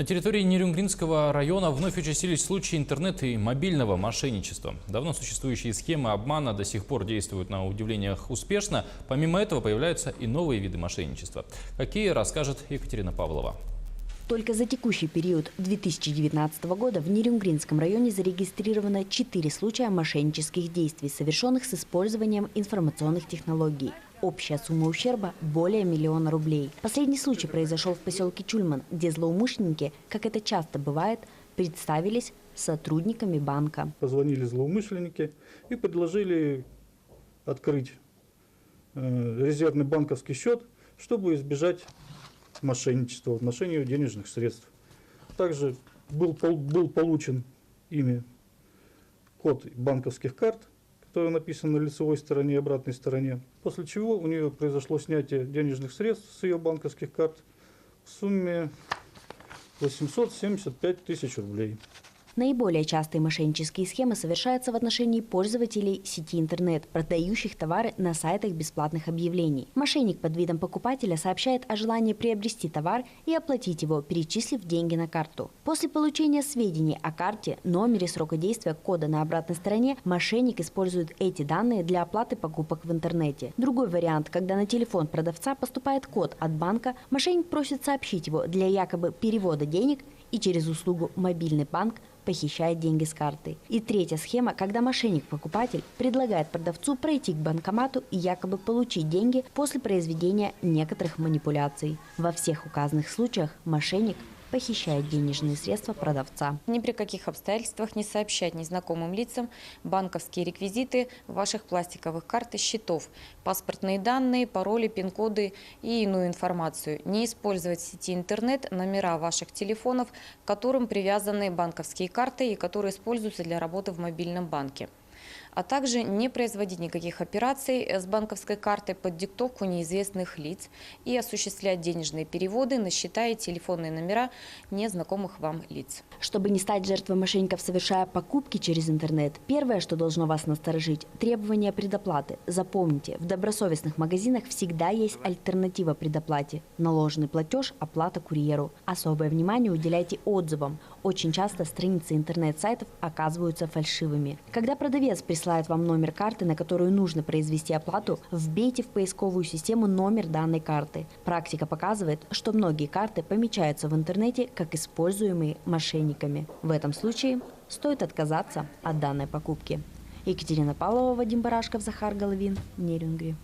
На территории Нерюнгринского района вновь участились случаи интернет- и мобильного мошенничества. Давно существующие схемы обмана до сих пор действуют на удивлениях успешно. Помимо этого появляются и новые виды мошенничества. Какие, расскажет Екатерина Павлова. Только за текущий период 2019 года в Нерюнгринском районе зарегистрировано 4 случая мошеннических действий, совершенных с использованием информационных технологий. Общая сумма ущерба – более 1 000 000 рублей. Последний случай произошел в поселке Чульман, где злоумышленники, как это часто бывает, представились сотрудниками банка. Позвонили злоумышленники и предложили открыть резервный банковский счет, чтобы избежать мошенничества в отношении денежных средств. Также был получен ими код банковских карт, который написан на лицевой стороне и обратной стороне, после чего у нее произошло снятие денежных средств с ее банковских карт в сумме 875 тысяч рублей. Наиболее частые мошеннические схемы совершаются в отношении пользователей сети интернет, продающих товары на сайтах бесплатных объявлений. Мошенник под видом покупателя сообщает о желании приобрести товар и оплатить его, перечислив деньги на карту. После получения сведений о карте, номере, срока действия, кода на обратной стороне, мошенник использует эти данные для оплаты покупок в интернете. Другой вариант, когда на телефон продавца поступает код от банка, мошенник просит сообщить его для якобы перевода денег и через услугу «Мобильный банк» похищает деньги с карты. И третья схема, когда мошенник-покупатель предлагает продавцу пройти к банкомату и якобы получить деньги после произведения некоторых манипуляций. Во всех указанных случаях мошенник похищает денежные средства продавца. Ни при каких обстоятельствах не сообщать незнакомым лицам банковские реквизиты ваших пластиковых карт и счетов, паспортные данные, пароли, пин-коды и иную информацию. Не использовать в сети интернет номера ваших телефонов, к которым привязаны банковские карты и которые используются для работы в мобильном банке. А также не производить никаких операций с банковской картой под диктовку неизвестных лиц и осуществлять денежные переводы на счета и телефонные номера незнакомых вам лиц. Чтобы не стать жертвой мошенников, совершая покупки через интернет, первое, что должно вас насторожить – требования предоплаты. Запомните, в добросовестных магазинах всегда есть альтернатива предоплате – наложенный платеж, оплата курьеру. Особое внимание уделяйте отзывам. Очень часто страницы интернет-сайтов оказываются фальшивыми. Когда продавец присылает вам номер карты, на которую нужно произвести оплату, вбейте в поисковую систему номер данной карты. Практика показывает, что многие карты помечаются в интернете как используемые мошенниками. В этом случае стоит отказаться от данной покупки. Екатерина Павлова, Вадим Барашков, Захар Головин, Нерюнгри.